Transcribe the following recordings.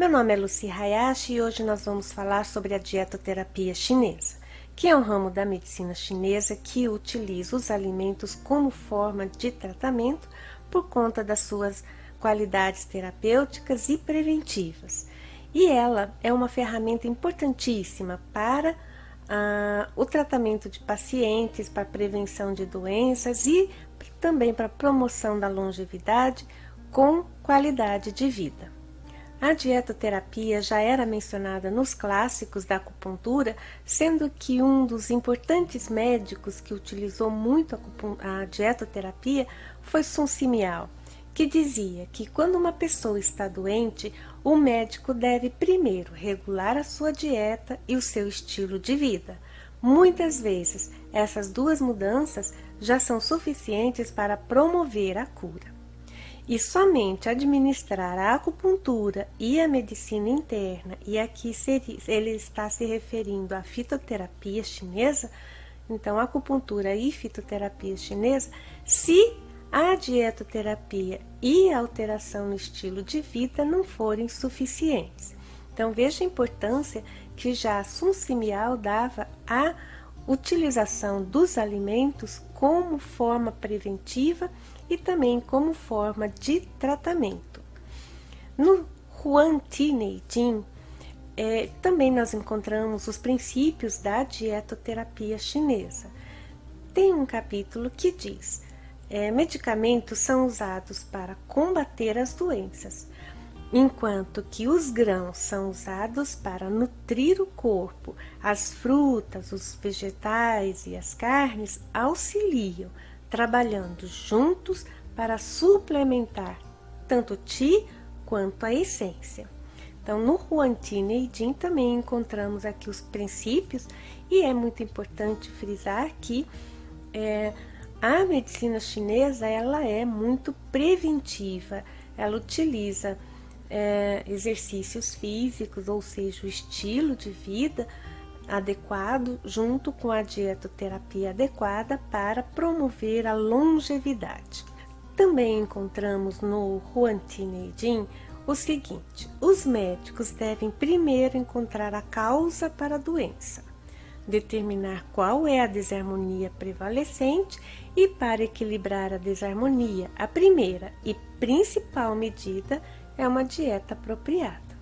Meu nome é Lucy Hayashi e hoje nós vamos falar sobre a dietoterapia chinesa, que é um ramo da medicina chinesa que utiliza os alimentos como forma de tratamento por conta das suas qualidades terapêuticas e preventivas. E ela é uma ferramenta importantíssima para o tratamento de pacientes, para a prevenção de doenças e também para a promoção da longevidade com qualidade de vida. A dietoterapia já era mencionada nos clássicos da acupuntura, sendo que um dos importantes médicos que utilizou muito a dietoterapia foi Sun Simiao, que dizia que quando uma pessoa está doente, o médico deve primeiro regular a sua dieta e o seu estilo de vida. Muitas vezes, essas duas mudanças já são suficientes para promover a cura. E somente administrar a acupuntura e a medicina interna, e aqui ele está se referindo à fitoterapia chinesa, então acupuntura e fitoterapia chinesa, se a dietoterapia e a alteração no estilo de vida não forem suficientes. Então veja a importância que já Sun Simiao dava à utilização dos alimentos como forma preventiva e também como forma de tratamento. No Huan Ti Neijing, também nós encontramos os princípios da dietoterapia chinesa. Tem um capítulo que diz: medicamentos são usados para combater as doenças, enquanto que os grãos são usados para nutrir o corpo. As frutas, os vegetais e as carnes auxiliam, trabalhando juntos para suplementar tanto o Qi quanto a essência. Então, no Huan Ti Neijing também encontramos aqui os princípios, e é muito importante frisar que a medicina chinesa ela é muito preventiva, ela utiliza exercícios físicos, ou seja, o estilo de vida adequado, junto com a dietoterapia adequada para promover a longevidade. Também encontramos no Huan Ti Neijing o seguinte: os médicos devem primeiro encontrar a causa para a doença, determinar qual é a desarmonia prevalecente e, para equilibrar a desarmonia, a primeira e principal medida é uma dieta apropriada.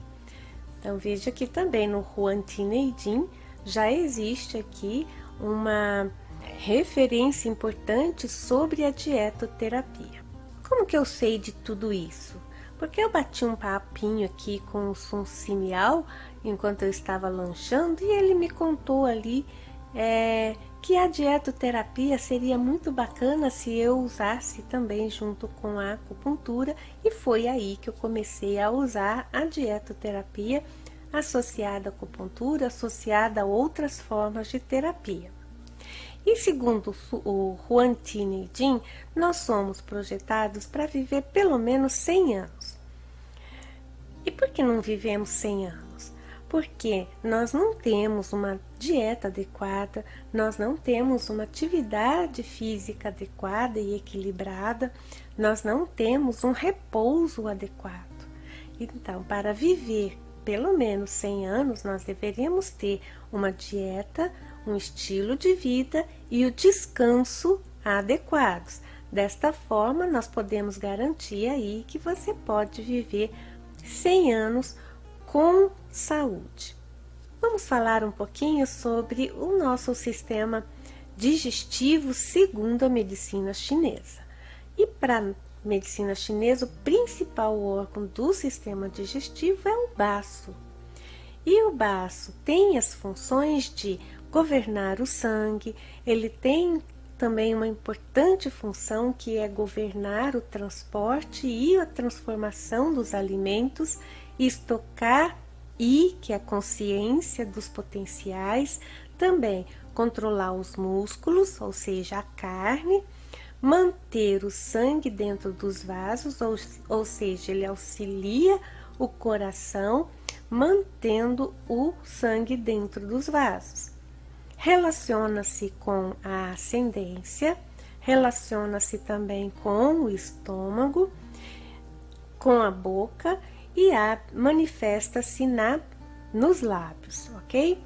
Então veja que também no Huan Ti Neijing já existe aqui uma referência importante sobre a dietoterapia. Como que eu sei de tudo isso? Porque eu bati um papinho aqui com o Sun Simiao enquanto eu estava lanchando, e ele me contou ali que a dietoterapia seria muito bacana se eu usasse também junto com a acupuntura, e foi aí que eu comecei a usar a dietoterapia associada à acupuntura, associada a outras formas de terapia. E segundo o Huan Ti Neijing, nós somos projetados para viver pelo menos 100 anos. E por que não vivemos 100 anos? Porque nós não temos uma dieta adequada, nós não temos uma atividade física adequada e equilibrada, nós não temos um repouso adequado. Então, para viver pelo menos 100 anos, nós deveríamos ter uma dieta, um estilo de vida e o descanso adequados. Desta forma, nós podemos garantir aí que você pode viver 100 anos com saúde. Vamos falar um pouquinho sobre o nosso sistema digestivo segundo a medicina chinesa. E para a medicina chinesa, o principal órgão do sistema digestivo é o baço. E o baço tem as funções de governar o sangue, ele tem também uma importante função que é governar o transporte e a transformação dos alimentos, estocar que é a consciência dos potenciais, também controlar os músculos, ou seja, a carne, manter o sangue dentro dos vasos, ou seja, ele auxilia o coração, mantendo o sangue dentro dos vasos. Relaciona-se com a ascendência, relaciona-se também com o estômago, com a boca e A manifesta-se nos lábios, ok?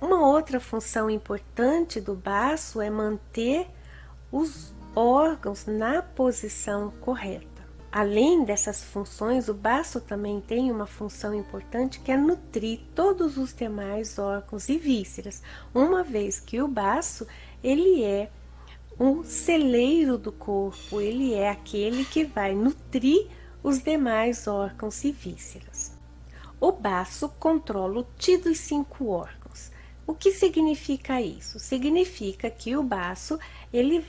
Uma outra função importante do baço é manter os órgãos na posição correta. Além dessas funções, o baço também tem uma função importante que é nutrir todos os demais órgãos e vísceras, uma vez que o baço ele é um celeiro do corpo, ele é aquele que vai nutrir os demais órgãos e vísceras. O baço controla o Ti dos 5 órgãos. O que significa isso? Significa que o baço ele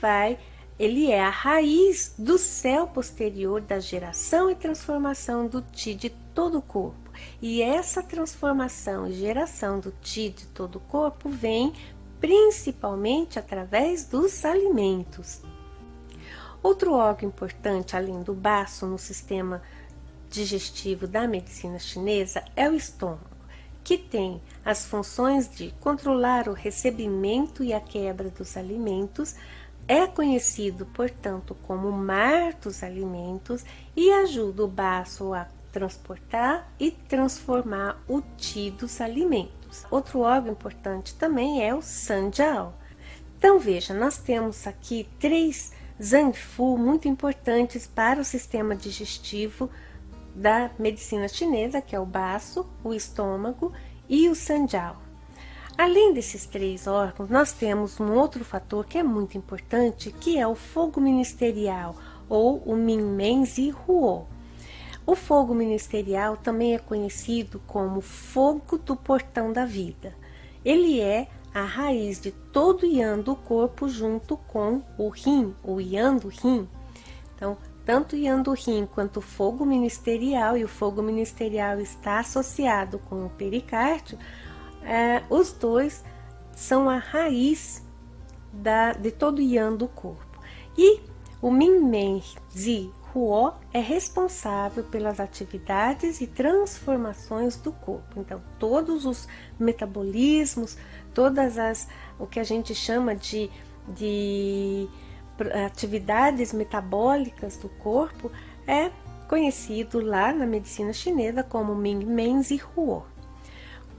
é a raiz do céu posterior da geração e transformação do Ti de todo o corpo. E essa transformação e geração do Ti de todo o corpo vem principalmente através dos alimentos. Outro órgão importante, além do baço, no sistema digestivo da medicina chinesa é o estômago, que tem as funções de controlar o recebimento e a quebra dos alimentos, é conhecido, portanto, como o mar dos alimentos e ajuda o baço a transportar e transformar o Ti dos alimentos. Outro órgão importante também é o Sanjiao. Então, veja, nós temos aqui 3 Zangfu muito importantes para o sistema digestivo da medicina chinesa, que é o baço, o estômago e o Sanjiao. Além desses 3 órgãos, nós temos um outro fator que é muito importante, que é o fogo ministerial, ou o Minmen Zi Huo. O fogo ministerial também é conhecido como fogo do portão da vida. Ele é a raiz de todo o Yan do corpo junto com o Rin, o Yan do Rin. Então, tanto o Yan do Rin quanto o fogo ministerial, e o fogo ministerial está associado com o pericárdio, os dois são a raiz de todo o Yan do corpo. E o Minmen Zi Huo é responsável pelas atividades e transformações do corpo. Então, todos os metabolismos, o que a gente chama de atividades metabólicas do corpo é conhecido lá na medicina chinesa como Minmen Zi Huo.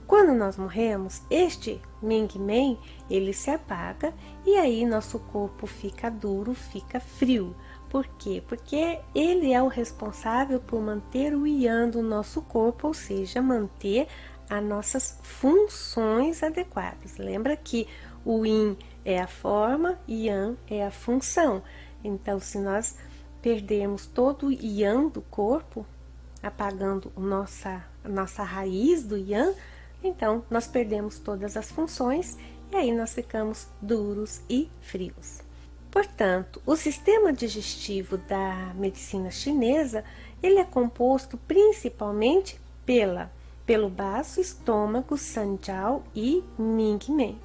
Quando nós morremos, este Minmen ele se apaga e aí nosso corpo fica duro, fica frio. Por quê? Porque ele é o responsável por manter o Yan do nosso corpo, ou seja, manter as nossas funções adequadas. Lembra que o Yin é a forma, Yang é a função. Então, se nós perdermos todo o Yang do corpo, apagando a nossa raiz do Yang, então nós perdemos todas as funções e aí nós ficamos duros e frios. Portanto, o sistema digestivo da medicina chinesa, ele é composto principalmente pelo baço, estômago, Sanjiao e Minmen.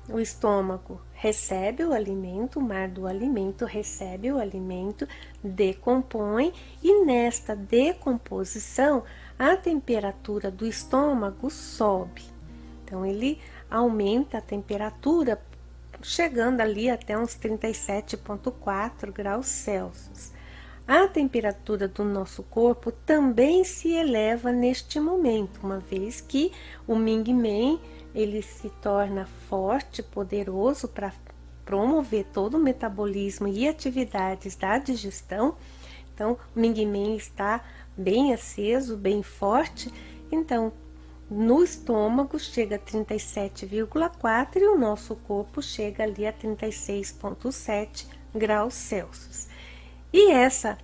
O estômago recebe o alimento, o mar do alimento recebe o alimento, decompõe e nesta decomposição a temperatura do estômago sobe. Então ele aumenta a temperatura, chegando ali até uns 37,4 graus Celsius. A temperatura do nosso corpo também se eleva neste momento, uma vez que o Minmen ele se torna forte, poderoso para promover todo o metabolismo e atividades da digestão. Então, o Minmen está bem aceso, bem forte. Então, no estômago chega a 37,4 e o nosso corpo chega ali a 36,7 graus Celsius. E essa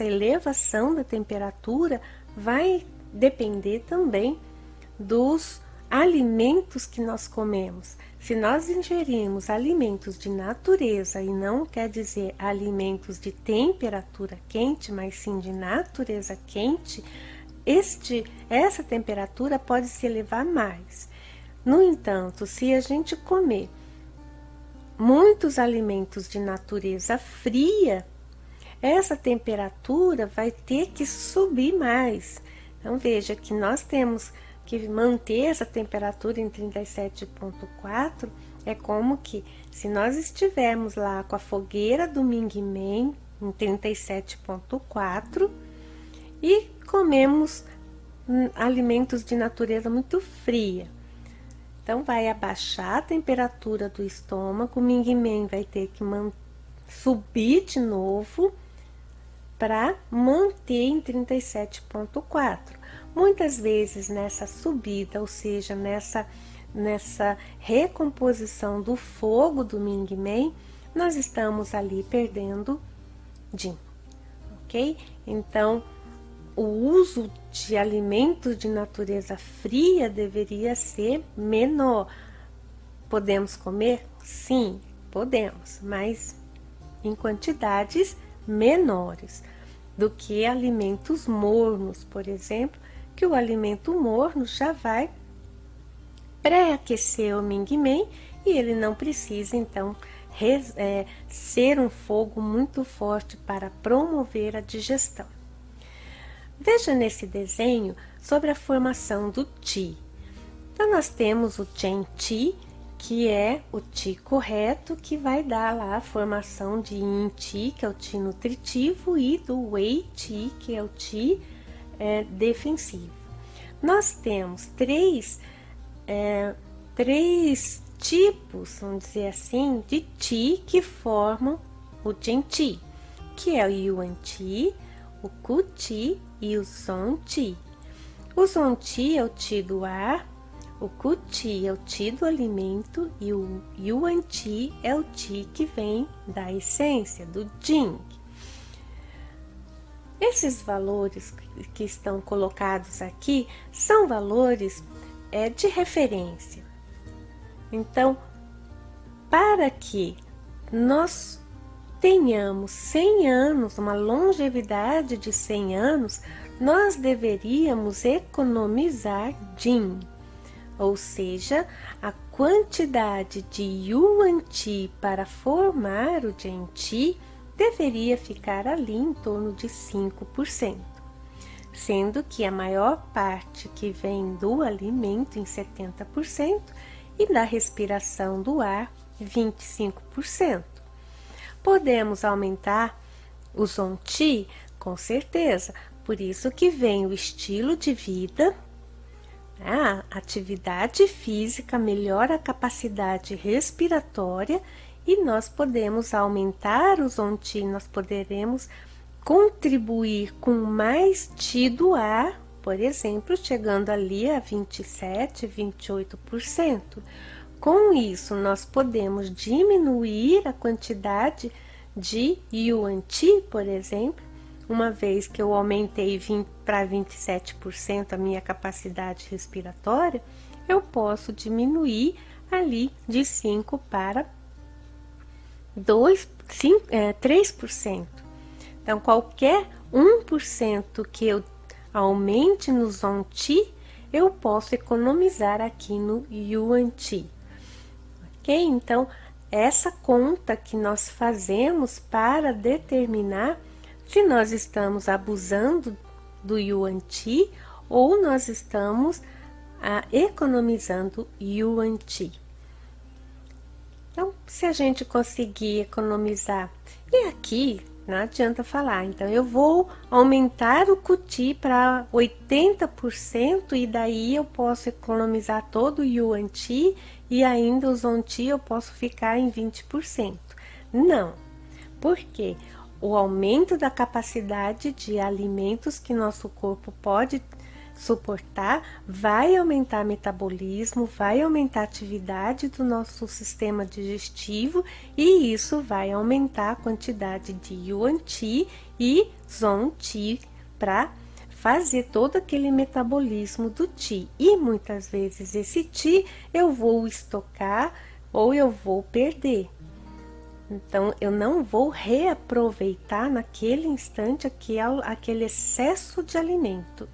elevação da temperatura vai depender também dos alimentos que nós comemos. Se nós ingerimos alimentos de natureza, e não quer dizer alimentos de temperatura quente, mas sim de natureza quente, essa temperatura pode se elevar mais. No entanto, se a gente comer muitos alimentos de natureza fria, essa temperatura vai ter que subir mais. Então, veja que nós temos que manter essa temperatura em 37,4, é como que se nós estivermos lá com a fogueira do Minmen em 37,4 e comemos alimentos de natureza muito fria. Então, vai abaixar a temperatura do estômago, o Ming-Men vai ter que subir de novo para manter em 37,4. Muitas vezes nessa subida, ou seja, nessa recomposição do fogo do Ming-Men, nós estamos ali perdendo Jin, ok? Então, o uso de alimentos de natureza fria deveria ser menor. Podemos comer? Sim, podemos, mas em quantidades menores do que alimentos mornos, por exemplo, que o alimento morno já vai pré-aquecer o Ming-Men e ele não precisa, então, ser um fogo muito forte para promover a digestão. Veja nesse desenho sobre a formação do Qi. Então, nós temos o Chen Qi, que é o Qi correto, que vai dar lá a formação de Yin Qi, que é o Qi nutritivo, e do Wei Qi, que é o Qi defensivo. Nós temos três tipos, vamos dizer assim, de Qi que formam o Chen Qi, que é o Yuan Qi, o Ku Qi e o Zong Qi. O Zong Qi é o Qi do ar, o Ku Qi é o Qi do alimento e o Yuan Qi é o Qi que vem da essência, do Jing. Esses valores que estão colocados aqui são valores de referência. Então, para que nós tenhamos 100 anos, uma longevidade de 100 anos, nós deveríamos economizar Jin, ou seja, a quantidade de Yuan Qi para formar o Chen Qi deveria ficar ali em torno de 5%, sendo que a maior parte que vem do alimento em 70% e da respiração do ar 25%. Podemos aumentar o Zong Qi? Com certeza, por isso que vem o estilo de vida, a atividade física melhora a capacidade respiratória e nós podemos aumentar o Zong Qi, nós poderemos contribuir com mais Qi do ar, por exemplo, chegando ali a 27%, 28%. Com isso, nós podemos diminuir a quantidade de Yuan Qi, por exemplo, uma vez que eu aumentei para 27% a minha capacidade respiratória, eu posso diminuir ali de 5% para 3%. Então, qualquer 1% que eu aumente no Zong Qi, eu posso economizar aqui no Yuan Qi. Ok? Então, essa conta que nós fazemos para determinar se nós estamos abusando do Yuan Qi ou nós estamos economizando Yuan Qi. Então, se a gente conseguir economizar, e aqui não adianta falar, então eu vou aumentar o Ku Qi para 80% e daí eu posso economizar todo o Yuan Qi e ainda o Zong Qi eu posso ficar em 20%. Não, porque o aumento da capacidade de alimentos que nosso corpo pode suportar vai aumentar o metabolismo, vai aumentar a atividade do nosso sistema digestivo e isso vai aumentar a quantidade de Yuan Qi e Zong Qi para fazer todo aquele metabolismo do Qi. E muitas vezes esse Qi eu vou estocar ou eu vou perder. Então, eu não vou reaproveitar naquele instante aquele excesso de alimento,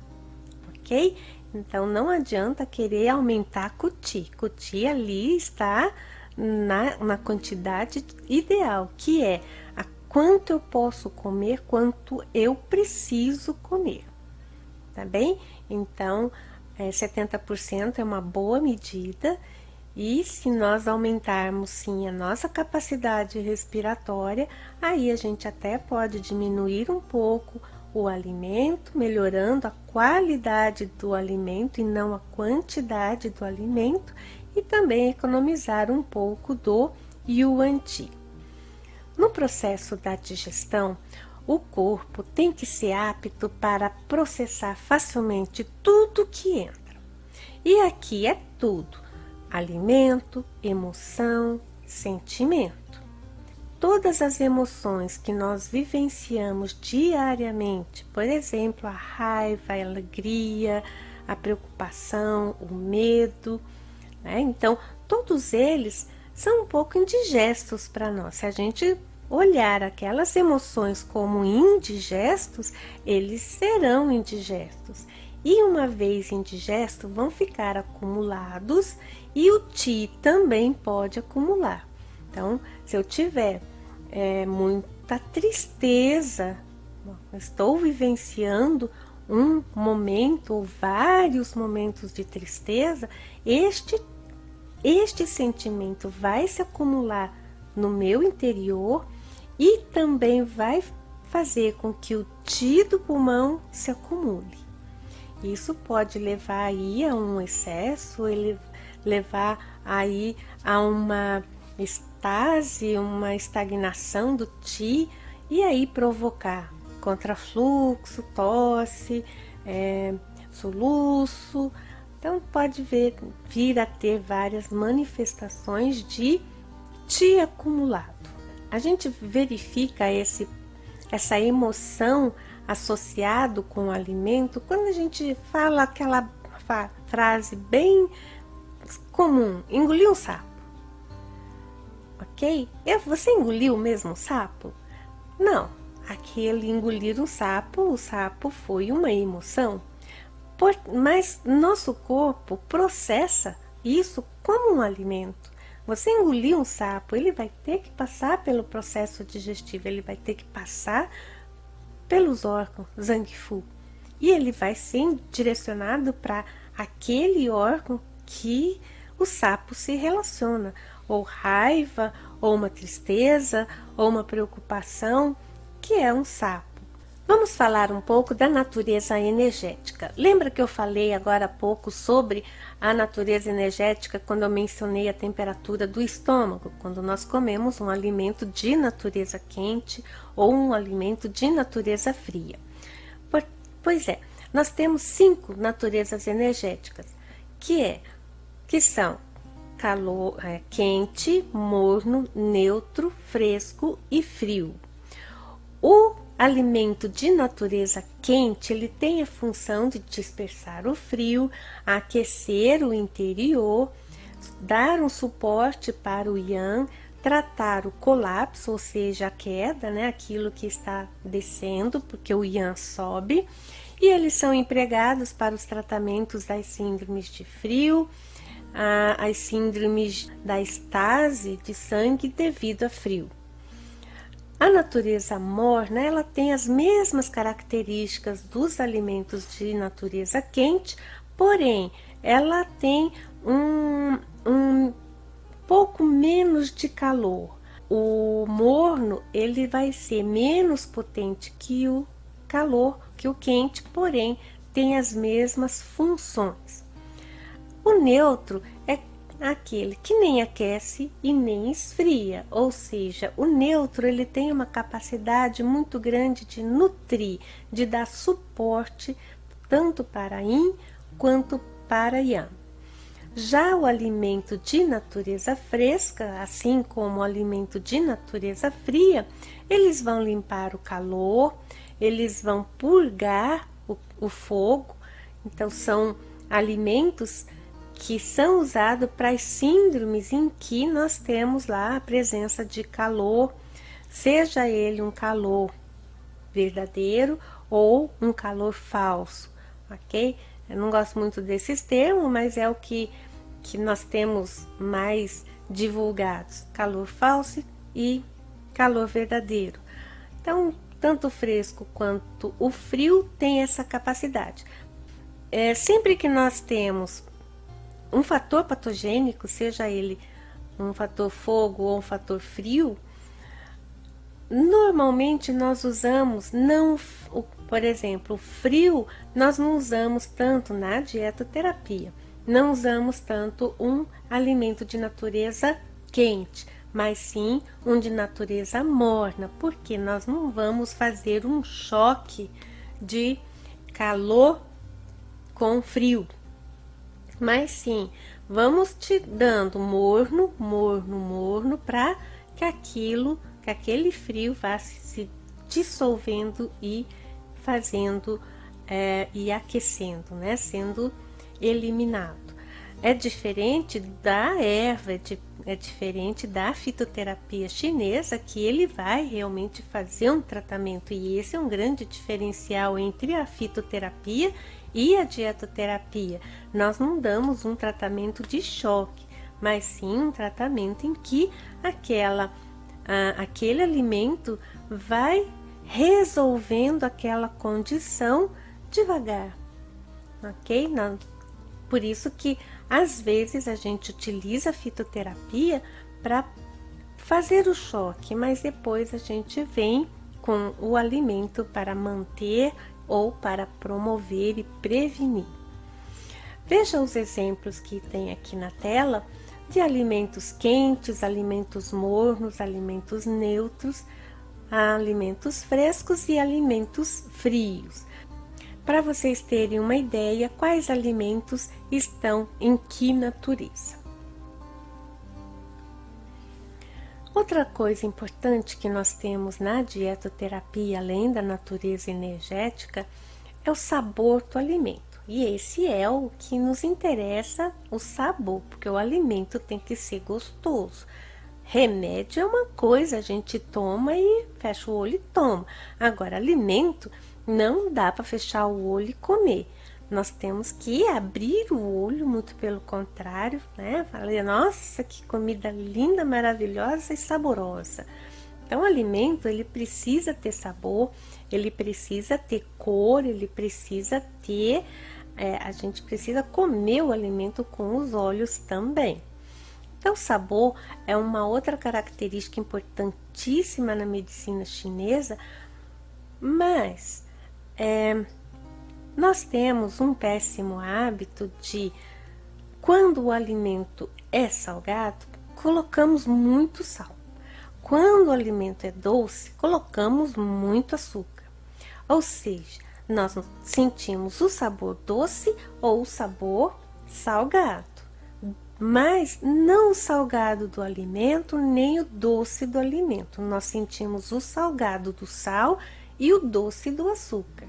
ok? Então, não adianta querer aumentar Ku Qi. Ku Qi ali está na quantidade ideal, que é a quanto eu posso comer, quanto eu preciso comer, tá bem? Então, 70% é uma boa medida. E se nós aumentarmos sim a nossa capacidade respiratória, aí a gente até pode diminuir um pouco o alimento, melhorando a qualidade do alimento e não a quantidade do alimento, e também economizar um pouco do yuan ti. No processo da digestão, o corpo tem que ser apto para processar facilmente tudo que entra. E aqui é tudo: alimento, emoção, sentimento. Todas as emoções que nós vivenciamos diariamente, por exemplo, a raiva, a alegria, a preocupação, o medo, né? Então, todos eles são um pouco indigestos para nós. Se a gente olhar aquelas emoções como indigestos, eles serão indigestos. E uma vez indigestos, vão ficar acumulados e o Qi também pode acumular. Então, se eu tiver muita tristeza, estou vivenciando um momento ou vários momentos de tristeza, este sentimento vai se acumular no meu interior e também vai fazer com que o Qi do pulmão se acumule. Isso pode levar aí a um excesso, ele levar aí a uma estase, uma estagnação do Qi, e aí provocar contrafluxo, tosse, soluço. Então pode vir a ter várias manifestações de Qi acumulado. A gente verifica essa emoção associado com o alimento quando a gente fala aquela frase bem comum: engoliu um sapo. Ok? Você engoliu mesmo o sapo? Não, aquele engolir um sapo, o sapo foi uma emoção, mas nosso corpo processa isso como um alimento. Você engoliu um sapo, ele vai ter que passar pelo processo digestivo, ele vai ter que passar pelos órgãos Zangfu, e ele vai ser direcionado para aquele órgão que o sapo se relaciona, ou raiva, ou uma tristeza, ou uma preocupação, que é um sapo. Vamos falar um pouco da natureza energética. Lembra que eu falei agora há pouco sobre a natureza energética quando eu mencionei a temperatura do estômago, quando nós comemos um alimento de natureza quente ou um alimento de natureza fria? Pois é, nós temos 5 naturezas energéticas, que são calor, quente, morno, neutro, fresco e frio. O alimento de natureza quente, ele tem a função de dispersar o frio, aquecer o interior, dar um suporte para o yang, tratar o colapso, ou seja, a queda, né, aquilo que está descendo, porque o yang sobe, e eles são empregados para os tratamentos das síndromes de frio, as síndromes da estase de sangue devido a frio. A natureza morna, ela tem as mesmas características dos alimentos de natureza quente, porém, ela tem um pouco menos de calor. O morno, ele vai ser menos potente que o calor, que o quente, porém, tem as mesmas funções. O neutro é aquele que nem aquece e nem esfria, ou seja, o neutro ele tem uma capacidade muito grande de nutrir, de dar suporte tanto para yin quanto para yang. Já o alimento de natureza fresca, assim como o alimento de natureza fria, eles vão limpar o calor, eles vão purgar o fogo. Então são alimentos que são usados para as síndromes em que nós temos lá a presença de calor, seja ele um calor verdadeiro ou um calor falso, ok? Eu não gosto muito desses termos, mas é o que nós temos mais divulgados: calor falso e calor verdadeiro. Então, tanto o fresco quanto o frio tem essa capacidade. Sempre que nós temos um fator patogênico, seja ele um fator fogo ou um fator frio, Normalmente nós usamos, não, por exemplo, o frio, nós não usamos tanto na dietoterapia. Não usamos tanto um alimento de natureza quente, mas sim um de natureza morna, porque nós não vamos fazer um choque de calor com frio, mas sim vamos te dando morno, morno, morno, para que aquele frio vá se dissolvendo e fazendo e aquecendo, né, sendo eliminado. É diferente da erva, é diferente da fitoterapia chinesa, que ele vai realmente fazer um tratamento, e esse é um grande diferencial entre a fitoterapia e a dietoterapia. Nós não damos um tratamento de choque, mas sim um tratamento em que aquele alimento vai resolvendo aquela condição devagar, ok? Por isso que às vezes a gente utiliza a fitoterapia para fazer o choque, mas depois a gente vem com o alimento para manter ou para promover e prevenir. Veja os exemplos que tem aqui na tela de alimentos quentes, alimentos mornos, alimentos neutros, alimentos frescos e alimentos frios. Para vocês terem uma ideia, quais alimentos estão em que natureza. Outra coisa importante que nós temos na dietoterapia, além da natureza energética, é o sabor do alimento. E esse é o que nos interessa, o sabor, porque o alimento tem que ser gostoso. Remédio é uma coisa, a gente toma e fecha o olho e toma. Agora, alimento não dá para fechar o olho e comer. Nós temos que abrir o olho, muito pelo contrário, né? Falei, nossa, que comida linda, maravilhosa e saborosa. Então, o alimento, ele precisa ter sabor, ele precisa ter cor, ele precisa ter... a gente precisa comer o alimento com os olhos também. Então, o sabor é uma outra característica importantíssima na medicina chinesa, mas nós temos um péssimo hábito de, quando o alimento é salgado, colocamos muito sal. Quando o alimento é doce, colocamos muito açúcar. Ou seja, nós sentimos o sabor doce ou o sabor salgado, mas não o salgado do alimento, nem o doce do alimento. Nós sentimos o salgado do sal e o doce do açúcar,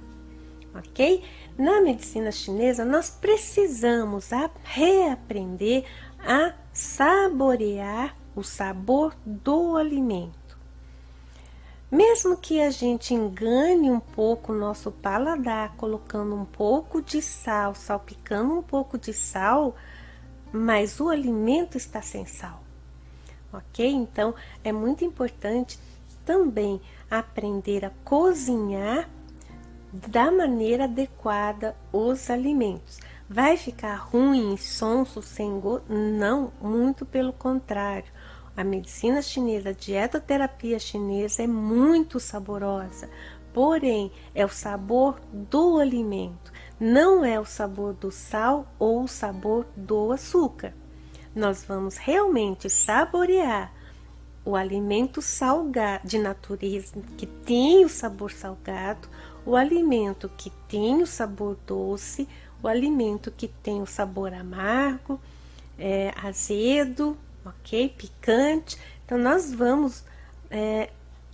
ok? Na medicina chinesa, nós precisamos reaprender a saborear o sabor do alimento. Mesmo que a gente engane um pouco o nosso paladar, colocando um pouco de sal, salpicando um pouco de sal, mas o alimento está sem sal, ok? Então, é muito importante também aprender a cozinhar da maneira adequada os alimentos. Vai ficar ruim, sonso, sem gosto? Não, muito pelo contrário. A medicina chinesa, a dietoterapia chinesa é muito saborosa, porém é o sabor do alimento, não é o sabor do sal ou o sabor do açúcar. Nós vamos realmente saborear o alimento salgado, de natureza, que tem o sabor salgado, o alimento que tem o sabor doce, o alimento que tem o sabor amargo, azedo, ok? Picante. Então, nós vamos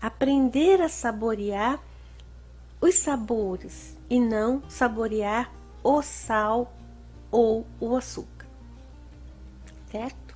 aprender a saborear os sabores e não saborear o sal ou o açúcar, certo?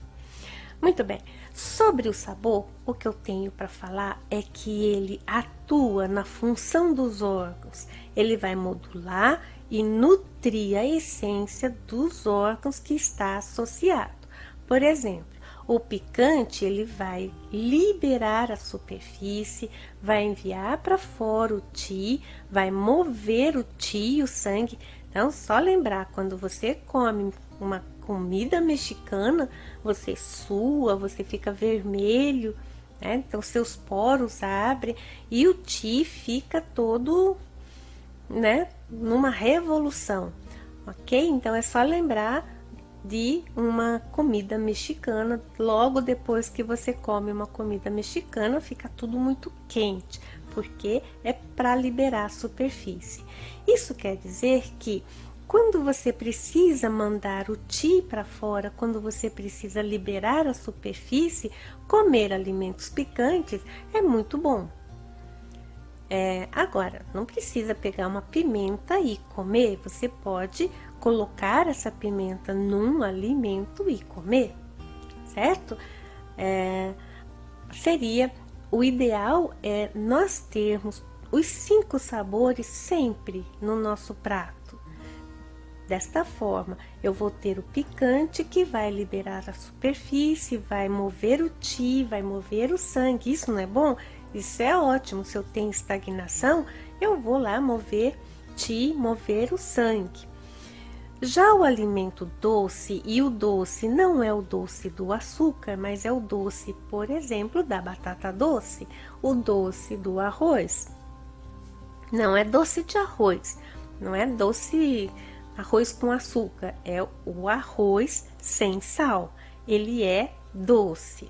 Muito bem. Sobre o sabor, o que eu tenho para falar é que ele atua na função dos órgãos. Ele vai modular e nutrir a essência dos órgãos que está associado. Por exemplo, o picante, ele vai liberar a superfície, vai enviar para fora o qi, vai mover o qi e o sangue. Então, só lembrar, quando você come uma comida mexicana, você sua, você fica vermelho, né? Então seus poros abrem e o Qi fica todo, né, numa revolução, ok? Então é só lembrar de uma comida mexicana. Logo depois que você come uma comida mexicana, fica tudo muito quente, porque é para liberar a superfície. Isso quer dizer que quando você precisa mandar o Qi para fora, quando você precisa liberar a superfície, comer alimentos picantes é muito bom. Agora, não precisa pegar uma pimenta e comer, você pode colocar essa pimenta num alimento e comer, certo? O ideal é nós termos os 5 sabores sempre no nosso prato. Desta forma, eu vou ter o picante que vai liberar a superfície, vai mover o Qi, vai mover o sangue. Isso não é bom? Isso é ótimo. Se eu tenho estagnação, eu vou lá mover Qi, mover o sangue. Já o alimento doce, e o doce não é o doce do açúcar, mas é o doce, por exemplo, da batata doce, o doce do arroz. Não é doce de arroz, não é doce arroz com açúcar, é o arroz sem sal, ele é doce.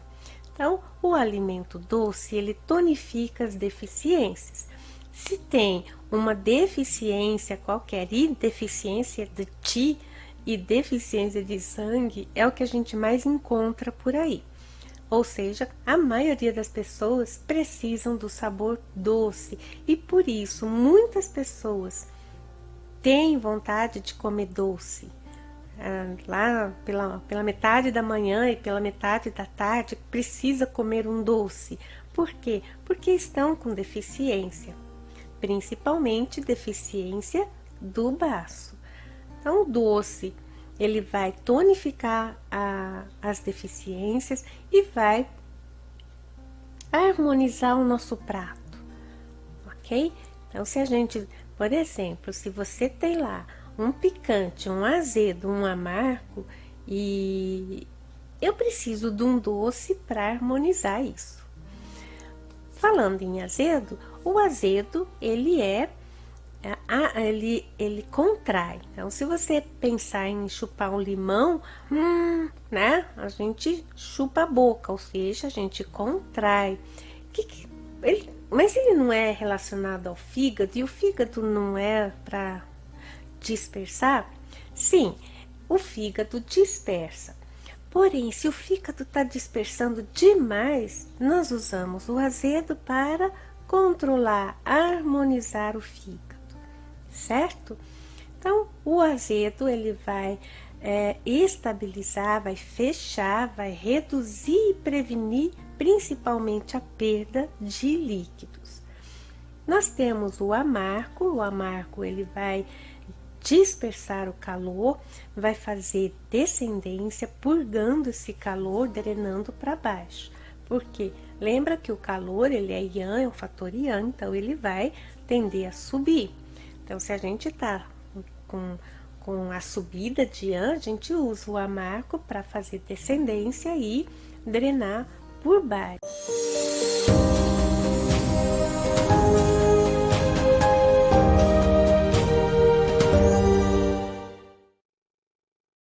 Então, o alimento doce, ele tonifica as deficiências. Se tem uma deficiência qualquer, e deficiência de Qi e deficiência de sangue, é o que a gente mais encontra por aí. Ou seja, a maioria das pessoas precisam do sabor doce e por isso muitas pessoas têm vontade de comer doce. Lá pela metade da manhã e pela metade da tarde precisa comer um doce. Por quê? Porque estão com deficiência, principalmente deficiência do baço. Então o doce, ele vai tonificar as deficiências e vai harmonizar o nosso prato, ok? Então se a gente, por exemplo, se você tem lá um picante, um azedo, um amargo, e eu preciso de um doce para harmonizar isso. Falando em azedo, o azedo ele contrai. Então, se você pensar em chupar um limão, né? A gente chupa a boca, ou seja, a gente contrai. Mas ele não é relacionado ao fígado, e o fígado não é para dispersar? Sim, o fígado dispersa. Porém, se o fígado está dispersando demais, nós usamos o azedo para controlar, harmonizar o fígado, certo? Então, o azedo ele vai estabilizar, vai fechar, vai reduzir e prevenir principalmente a perda de líquidos. Nós temos o amargo ele vai dispersar o calor, vai fazer descendência, purgando esse calor, drenando para baixo. Porque lembra que o calor ele é Yang, é um fator Yang, então ele vai tender a subir. Então se a gente está com a subida de Yang, a gente usa o amargo para fazer descendência e drenar por baixo.